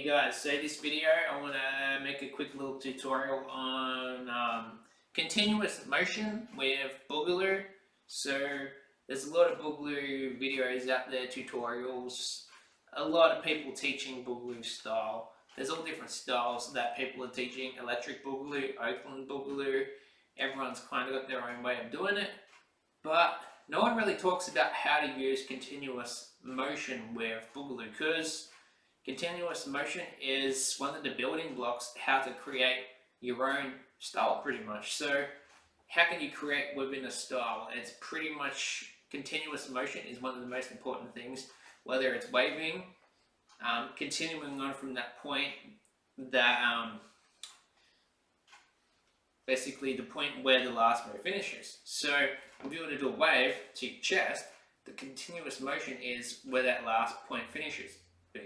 Hey guys, so this video I want to make a quick little tutorial on continuous motion with Boogaloo. So there's a lot of Boogaloo videos out there, tutorials, a lot of people teaching Boogaloo style. There's all different styles that people are teaching: electric Boogaloo, Oakland Boogaloo. Everyone's kind of got their own way of doing it, but no one really talks about how to use continuous motion with Boogaloo, because continuous motion is one of the building blocks how to create your own style, pretty much. So how can you create within a style? It's pretty much continuous motion is one of the most important things, whether it's waving, continuing on from that point, that basically the point where the last move finishes. So if you were to do a wave to your chest, the continuous motion is where that last point finishes,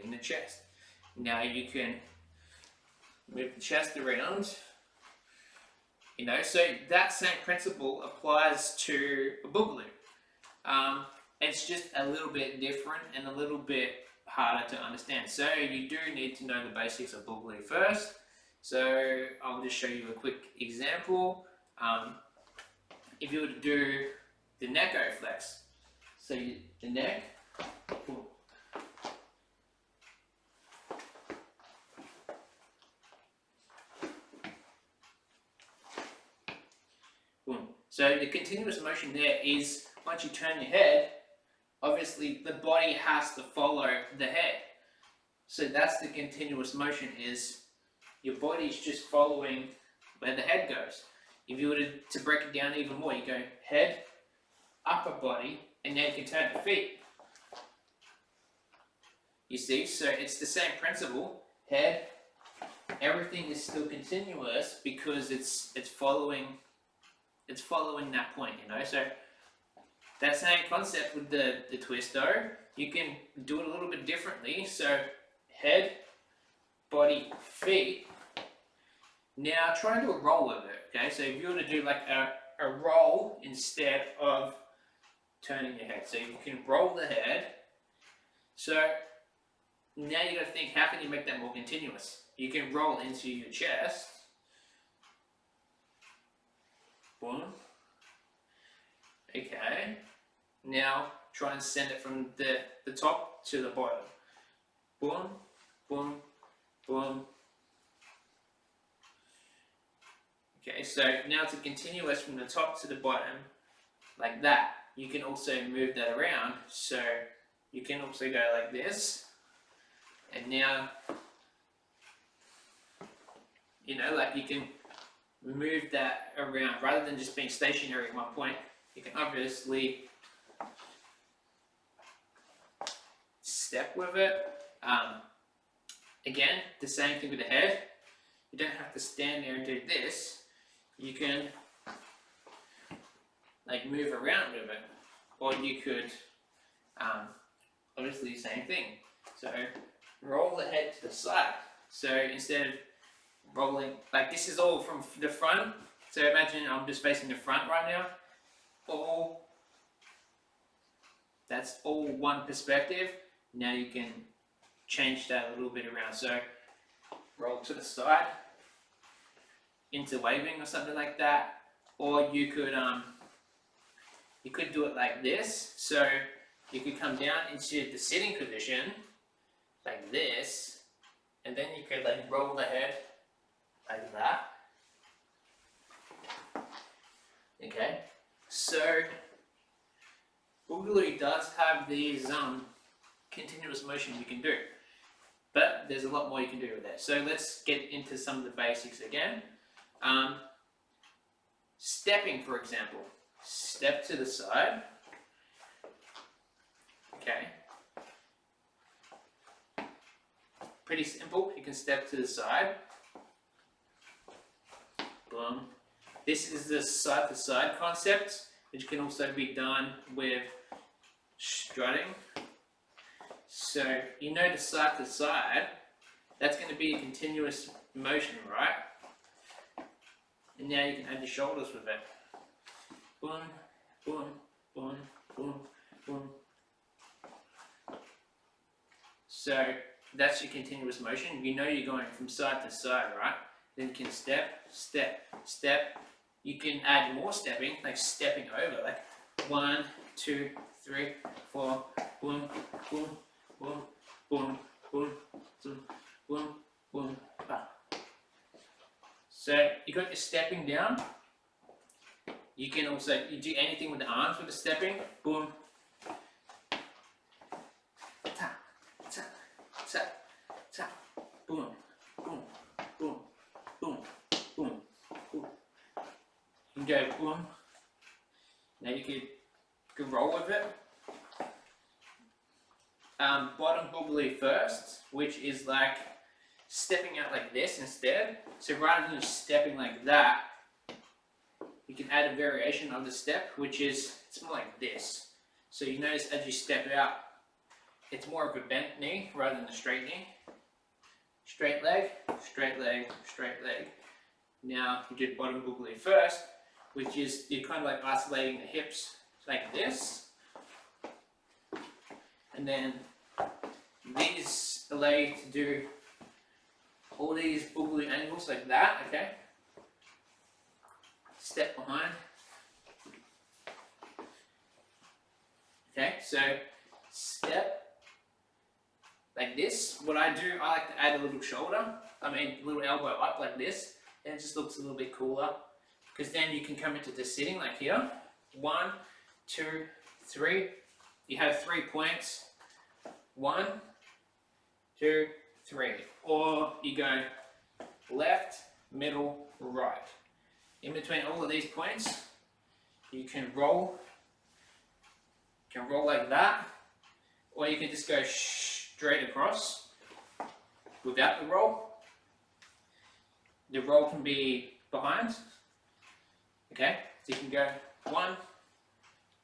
in the chest. Now you can move the chest around, so that same principle applies to a Boogaloo. It's just a little bit different and a little bit harder to understand. So you do need to know the basics of Boogaloo first. So I'll just show you a quick example. If you were to do the neck flex, so the neck, boom. Boom. So the continuous motion there is, once you turn your head, obviously the body has to follow the head. So that's the continuous motion, is your body's just following where the head goes. If you were to break it down even more, you go head, upper body, and then you can turn the feet. You see, so it's the same principle. Head, everything is still continuous because it's following that point, So that same concept with the twisto, you can do it a little bit differently. So head, body, feet. Now try and do a roll with it, okay? So if you were to do like a roll instead of turning your head. So you can roll the head. So now you got to think, how can you make that more continuous? You can roll into your chest. Boom. Okay. Now try and send it from the top to the bottom. Boom, boom, boom. Okay, so now it's a continuous from the top to the bottom, like that. You can also move that around, so you can also go like this, and now, like you can move that around rather than just being stationary at one point. You can obviously step with it. Again, the same thing with the head. You don't have to stand there and do this. You can like move around with it, or you could obviously the same thing. So roll the head to the side. So instead of rolling, like this is all from the front. So imagine I'm just facing the front right now. That's all one perspective. Now you can change that a little bit around. So roll to the side into waving or something like that, or you could do it like this. So you could come down into the sitting position like this, and then you could like roll the head like that. Okay, so Boogaloo does have these continuous motion you can do, but there's a lot more you can do with that. So let's get into some of the basics again. Stepping, for example. Step to the side. Okay. Pretty simple. You can step to the side. Boom. This is the side-to-side concept, which can also be done with strutting. So the side-to-side, that's going to be a continuous motion, right? And now you can add your shoulders with it. Boom, boom, boom, boom, boom. So that's your continuous motion. You know you're going from side to side, right? Then you can step, step, step. You can add more stepping, like stepping over, like 1, 2, 3, 4, boom, boom, boom, boom, boom, boom, boom, boom. So you got your stepping down. You can also do anything with the arms with the stepping. Boom. Tap, tap, tap, tap. Boom, boom, boom, boom, boom, boom. You can go boom. Now you could roll with it. Bottom Boogaloo first, which is like stepping out like this instead. So rather than just stepping like that, you can add a variation of the step, which is, it's more like this. So you notice as you step out, it's more of a bent knee rather than a straight knee. Straight leg, straight leg, straight leg. Now you do bottom Boogaloo first, which is you're kind of like isolating the hips like this. And then these allow you to do all these Boogaloo angles like that, okay? Step behind. Okay, so step like this. What I do, I like to add a little shoulder, a little elbow up like this, and it just looks a little bit cooler. Because then you can come into the sitting like here. 1, 2, 3. You have 3 points. 1, 2, 3. Or you go left, middle, right. In between all of these points, you can roll. You can roll like that, or you can just go straight across without the roll. The roll can be behind. Okay, so you can go 1,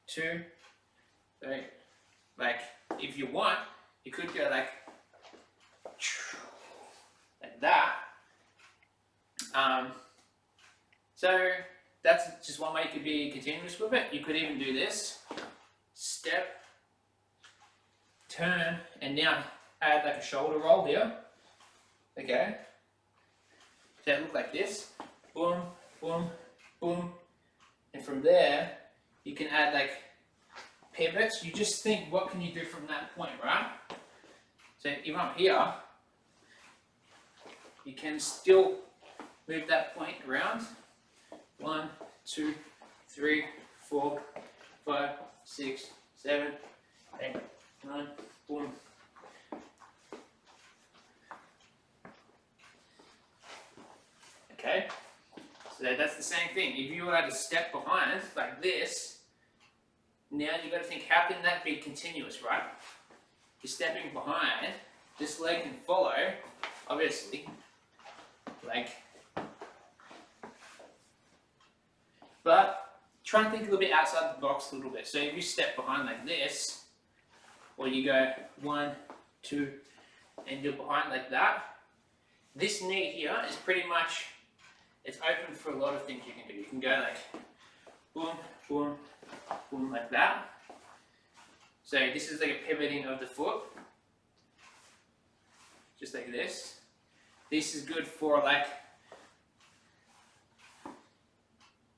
2, 3. Like if you want, you could go like that. So that's just one way you could be continuous with it. You could even do this. Step, turn, and now add like a shoulder roll here. Okay. So it look like this. Boom, boom, boom. And from there, you can add like pivots. You just think, what can you do from that point, right? So if I'm here, you can still move that point around. 1, 2, 3, 4, 5, 6, 7, 8, 9, boom. Okay, so that's the same thing. If you were to step behind like this, now you've got to think, how can that be continuous, right? You're stepping behind, this leg can follow, obviously, like, but try and think a little bit outside the box a little bit. So if you step behind like this, or you go 1, 2, and you're behind like that, this knee here is pretty much, it's open for a lot of things you can do. You can go like boom, boom, boom like that. So this is like a pivoting of the foot, just like this. This is good for like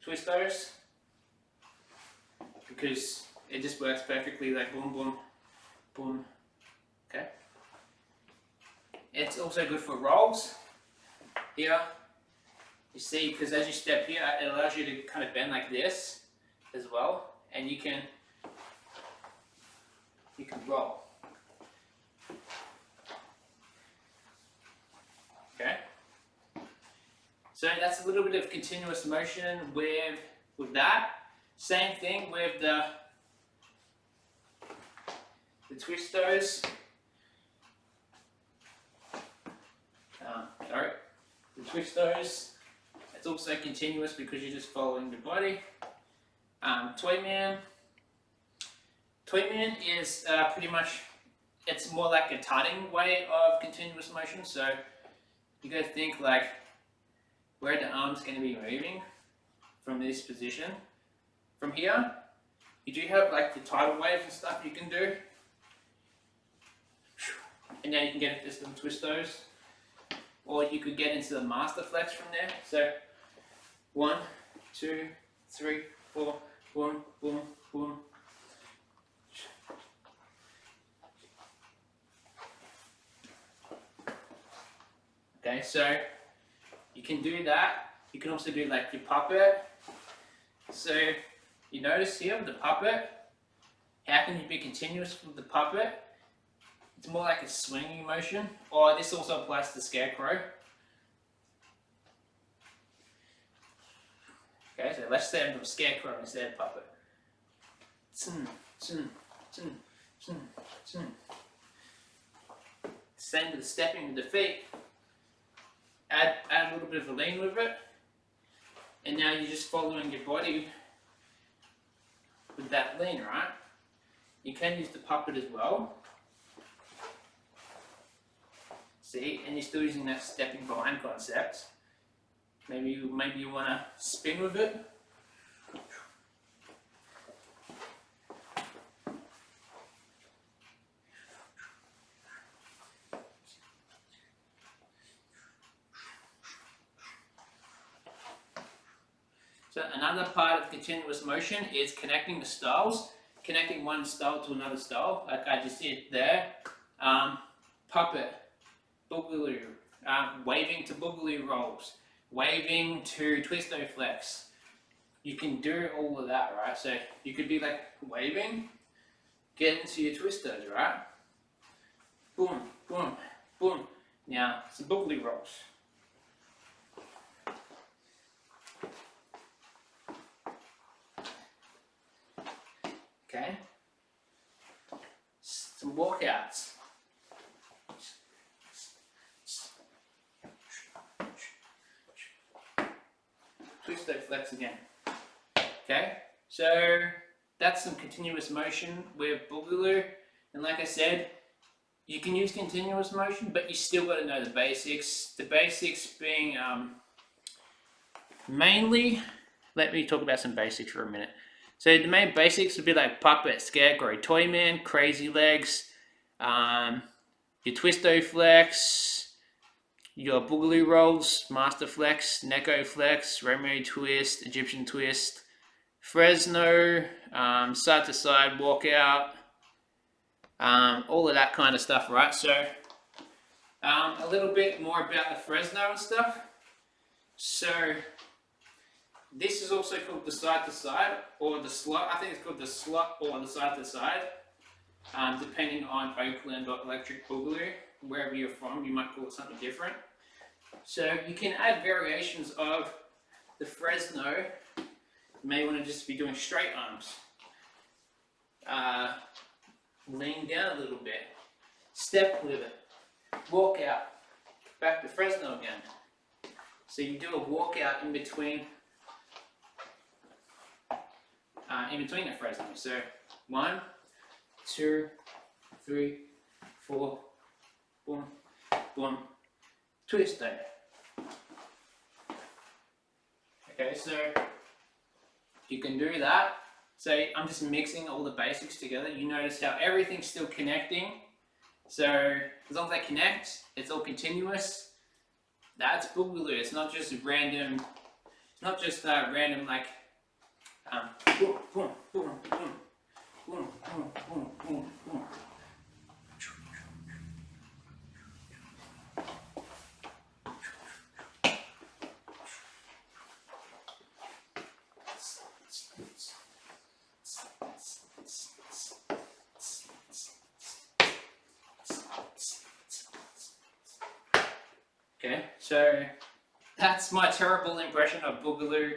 twistos, because it just works perfectly, like boom, boom, boom. Okay. It's also good for rolls. Here, you see, because as you step here, it allows you to kind of bend like this as well, and you can roll. Okay. So that's a little bit of continuous motion with that. Same thing with the twistos. The twistos. It's also continuous because you're just following the body. Toy man. Toy man is pretty much, it's more like a tutting way of continuous motion. So you got to think like where the arm's going to be moving from this position. From here, you do have like the tidal waves and stuff you can do. and now you can get into some twistos, or you could get into the master flex from there. So 1, 2, 3, 4, boom, boom, boom. Okay, so you can do that. You can also do like your puppet. So you notice here with the puppet, how can you be continuous with the puppet? It's more like a swinging motion, or this also applies to the scarecrow. Okay, so let's say I'm doing scarecrow instead of puppet. Same with the stepping with the feet. Add a little bit of a lean with it, and now you're just following your body with that lean, right? You can use the puppet as well. See, and you're still using that stepping behind concept. Maybe you want to spin with it. So another part of continuous motion is connecting the styles, connecting one style to another style, like I just did there. Puppet, Boogaloo, waving to Boogaloo rolls, waving to twisto flex. You can do all of that, right? So you could be like waving, get into your twistos, right? Boom, boom, boom. Now some Boogaloo rolls. Okay, some walkouts. Twisto flex again. Okay, so that's some continuous motion with Boogaloo, and like I said, you can use continuous motion, but you still got to know the basics. The basics being mainly, let me talk about some basics for a minute. So the main basics would be like puppet, scarecrow, toy man, crazy legs, your twisto flex, your Boogaloo rolls, master flex, Neko flex, Romeo twist, Egyptian twist, Fresno, side to side walkout, all of that kind of stuff, right? So a little bit more about the Fresno and stuff. So this is also called the side to side, or the slot. I think it's called the slot or the side to side, depending on Oakland or Electric Boogaloo. Wherever you're from, you might call it something different. So you can add variations of the Fresno. You may want to just be doing straight arms. Lean down a little bit. Step with it. Walk out. Back to Fresno again. So you do a walkout in between the Fresno. So 1, 2, 3, 4, boom, boom, twist there. Okay, so you can do that. So I'm just mixing all the basics together. You notice how everything's still connecting. So as long as they connect, it's all continuous. That's Boogaloo. It's not just random. It's not just random like boom, boom, boom, boom, boom, boom, boom, boom, boom. Okay, so that's my terrible impression of Boogaloo.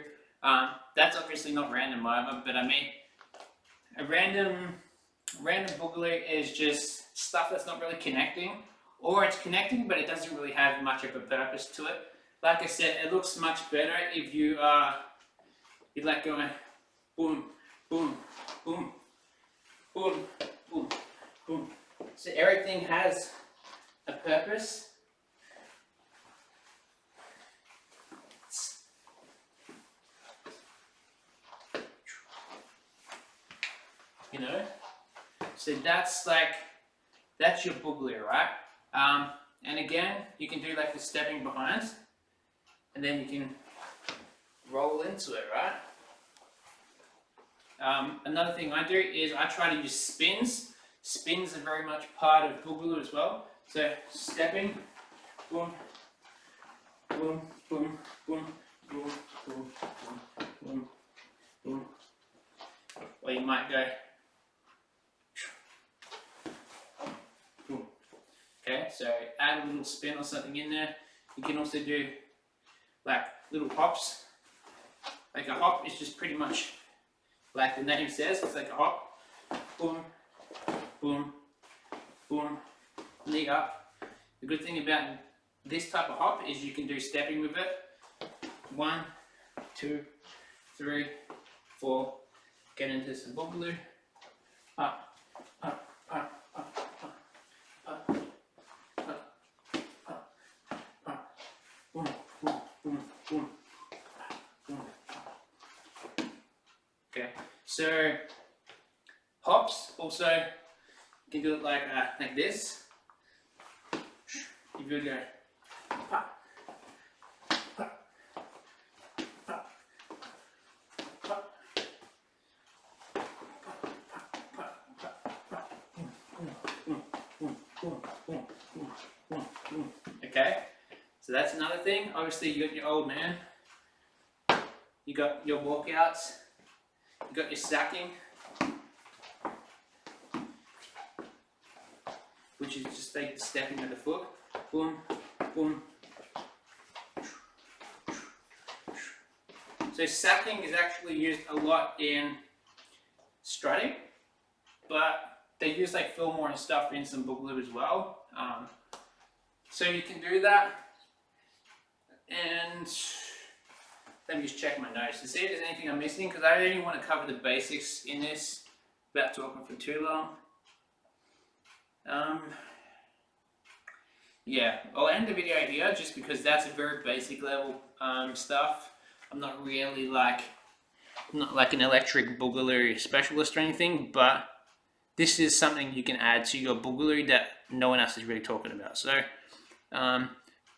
That's obviously not random either, but I mean, a random Boogaloo is just stuff that's not really connecting, or it's connecting but it doesn't really have much of a purpose to it. Like I said, it looks much better if you you're like going boom, boom, boom, boom, boom, boom. So everything has a purpose. You know, so that's your Boogaloo, right? And again, you can do like the stepping behind, and then you can roll into it, right? Another thing I do is I try to use spins. Spins are very much part of Boogaloo as well. So stepping, boom, boom, boom, boom, boom, boom, boom, boom, boom. Or you might go, boom. Okay, so add a little spin or something in there. You can also do like little hops. Like a hop is just pretty much like the name says, it's like a hop. Boom, boom, boom, knee up. The good thing about this type of hop is you can do stepping with it. 1, 2, 3, 4. Get into some Boogaloo. Up, up, up, up, up, up, up, up, up. Boom, boom, boom, boom, boom. Okay, so hops also, you can do it like this. You could go pop, pop, pop, pop, okay, so that's another thing. Obviously, you got your old man, you got your walkouts, you got your stacking, which is just like the stepping of the foot. Boom, boom. So sacking is actually used a lot in strutting, but they use like Fillmore and stuff in some Boogaloo as well. So you can do that. And let me just check my notes to see if there's anything I'm missing, because I only want to cover the basics in this without talking for too long. Yeah, I'll end the video here just because that's a very basic level stuff. I'm not really like, not like an electric Boogaloo specialist or anything, but this is something you can add to your Boogaloo that no one else is really talking about. So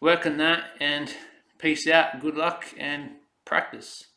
work on that, and peace out, good luck, and practice.